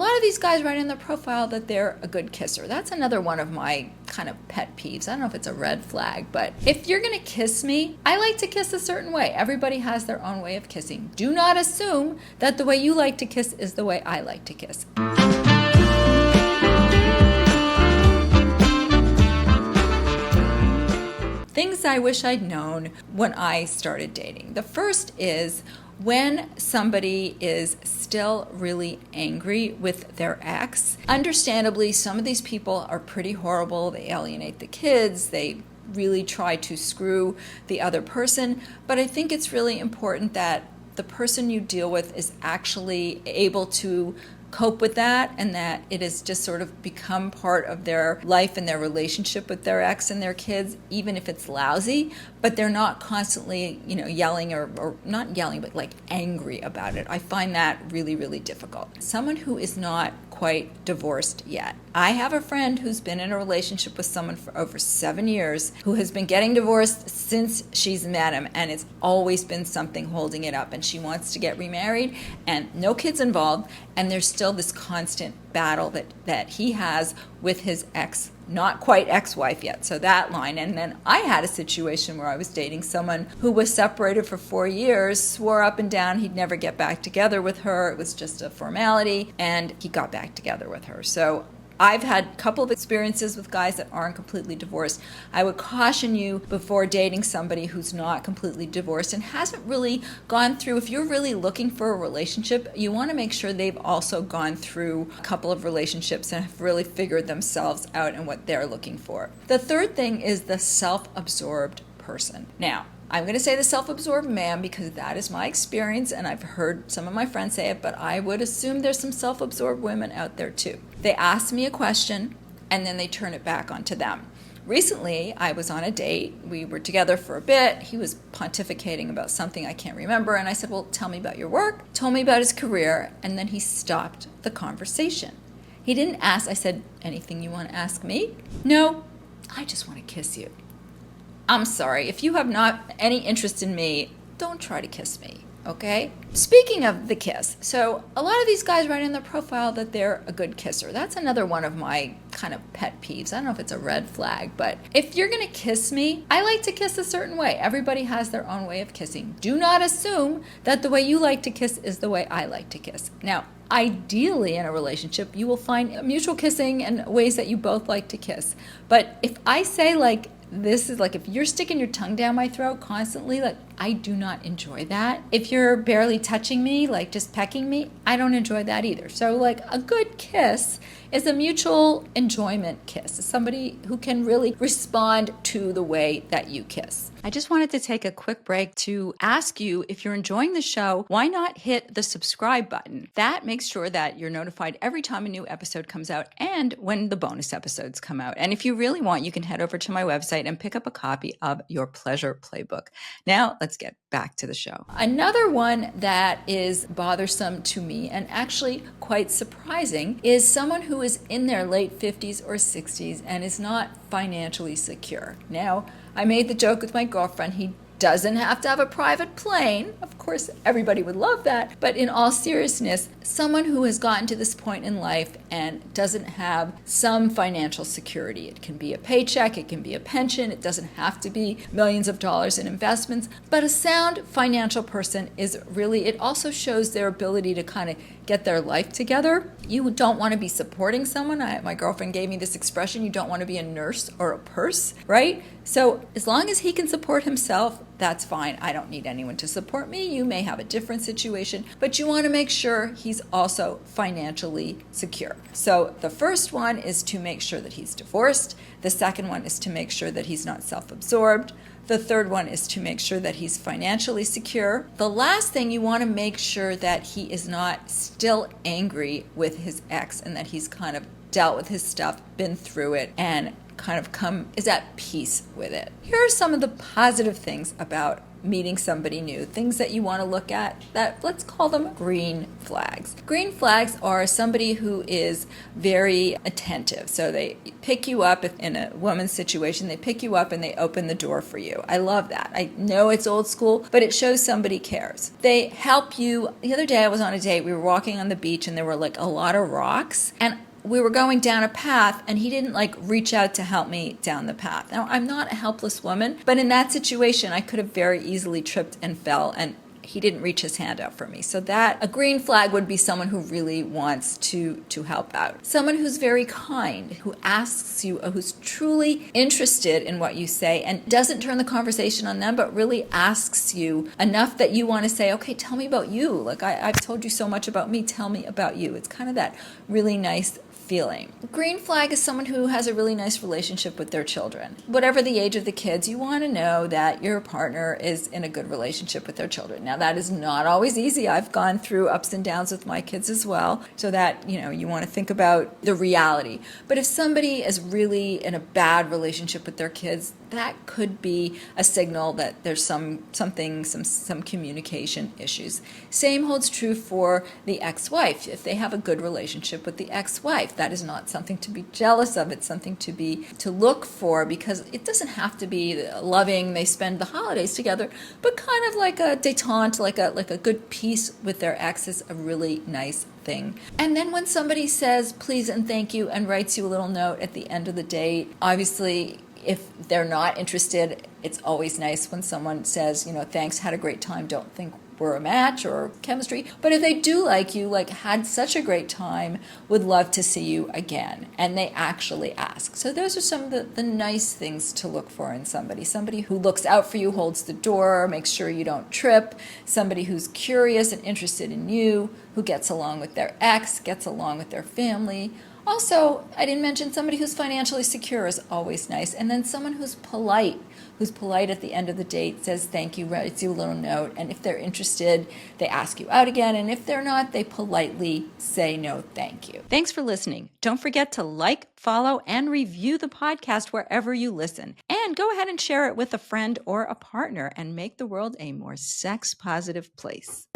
lot of these guys write in their profile that they're a good kisser. That's another one of my kind of pet peeves. I don't know if it's a red flag, but if you're going to kiss me, I like to kiss a certain way. Everybody has their own way of kissing. Do not assume that the way you like to kiss is the way I like to kiss. Things I wish I'd known when I started dating. The first is when somebody is still really angry with their ex. Understandably, some of these people are pretty horrible. They alienate the kids. They really try to screw the other person. But I think it's really important that the person you deal with is actually able to cope with that, and that it has just sort of become part of their life and their relationship with their ex and their kids, even if it's lousy, but they're not constantly, yelling or not yelling, but like angry about it. I find that really, really difficult. Someone who is not quite divorced yet. I have a friend who's been in a relationship with someone for over 7 years who has been getting divorced since she's met him, and it's always been something holding it up, and she wants to get remarried and no kids involved, and there's still this constant battle that he has with his ex, not quite ex-wife yet, so that line. And then I had a situation where I was dating someone who was separated for 4 years, swore up and down he'd never get back together with her, it was just a formality, and he got back together with her. So I've had a couple of experiences with guys that aren't completely divorced. I would caution you before dating somebody who's not completely divorced and hasn't really gone through, if you're really looking for a relationship, you want to make sure they've also gone through a couple of relationships and have really figured themselves out and what they're looking for. The third thing is the self-absorbed person. Now, I'm going to say the self-absorbed man because that is my experience, and I've heard some of my friends say it, but I would assume there's some self-absorbed women out there too. They ask me a question and then they turn it back onto them. Recently, I was on a date. We were together for a bit. He was pontificating about something I can't remember, and I said, well, tell me about your work. Told me about his career, and then he stopped the conversation. He didn't ask. I said, anything you want to ask me? No, I just want to kiss you. I'm sorry, if you have not any interest in me, don't try to kiss me, okay? Speaking of the kiss, so a lot of these guys write in their profile that they're a good kisser. That's another one of my kind of pet peeves. I don't know if it's a red flag, but if you're gonna kiss me, I like to kiss a certain way. Everybody has their own way of kissing. Do not assume that the way you like to kiss is the way I like to kiss. Now, ideally in a relationship, you will find mutual kissing and ways that you both like to kiss. But if I say this is if you're sticking your tongue down my throat constantly, I do not enjoy that. If you're barely touching me, just pecking me, I don't enjoy that either. So a good kiss is a mutual enjoyment kiss. It's somebody who can really respond to the way that you kiss. I just wanted to take a quick break to ask you, if you're enjoying the show, why not hit the subscribe button? That makes sure that you're notified every time a new episode comes out and when the bonus episodes come out. And if you really want, you can head over to my website and pick up a copy of Your Pleasure Playbook. Now, let's get back to the show. Another one that is bothersome to me and actually quite surprising is someone who is in their late 50s or 60s and is not financially secure. Now, I made the joke with my girlfriend, he doesn't have to have a private plane. Of course, everybody would love that. But in all seriousness, someone who has gotten to this point in life and doesn't have some financial security. It can be a paycheck, it can be a pension, it doesn't have to be millions of dollars in investments. But a sound financial person is really, it also shows their ability to kind of get their life together. You don't want to be supporting someone. My girlfriend gave me this expression, you don't want to be a nurse or a purse, right? So as long as he can support himself, that's fine. I don't need anyone to support me. You may have a different situation, but you want to make sure he's also financially secure. So the first one is to make sure that he's divorced. The second one is to make sure that he's not self-absorbed. The third one is to make sure that he's financially secure. The last thing, you want to make sure that he is not still angry with his ex and that he's kind of dealt with his stuff, been through it, and kind of is at peace with it. Here are some of the positive things about meeting somebody new, things that you want to look at that, let's call them green flags. Green flags are somebody who is very attentive. So they pick you up in a woman's situation, they pick you up and they open the door for you. I love that. I know it's old school, but it shows somebody cares. They help you. The other day I was on a date, we were walking on the beach and there were like a lot of rocks, and we were going down a path and he didn't like reach out to help me down the path. Now, I'm not a helpless woman, but in that situation, I could have very easily tripped and fell, and he didn't reach his hand out for me. So that a green flag would be someone who really wants to help out. Someone who's very kind, who asks you, who's truly interested in what you say and doesn't turn the conversation on them, but really asks you enough that you want to say, okay, tell me about you. Like I've told you so much about me, tell me about you. It's kind of that really nice feeling. Green flag is someone who has a really nice relationship with their children. Whatever the age of the kids, you want to know that your partner is in a good relationship with their children. Now, that is not always easy. I've gone through ups and downs with my kids as well, so that, you want to think about the reality. But if somebody is really in a bad relationship with their kids, that could be a signal that there's some communication issues. Same holds true for the ex-wife. If they have a good relationship with the ex-wife, that is not something to be jealous of. It's something to look for, because it doesn't have to be loving, they spend the holidays together, but kind of like a détente, like a good peace with their ex is a really nice thing. And then when somebody says please and thank you and writes you a little note at the end of the date, obviously if they're not interested, it's always nice when someone says, thanks, had a great time, don't think we're a match or chemistry. But if they do like you, like had such a great time, would love to see you again, and they actually ask. So those are some of the nice things to look for in somebody who looks out for you, holds the door, makes sure you don't trip, somebody who's curious and interested in you, who gets along with their ex, gets along with their family. Also, I didn't mention somebody who's financially secure is always nice. And then someone who's polite at the end of the date, says thank you, writes you a little note. And if they're interested, they ask you out again. And if they're not, they politely say no, thank you. Thanks for listening. Don't forget to like, follow, and review the podcast wherever you listen. And go ahead and share it with a friend or a partner and make the world a more sex-positive place.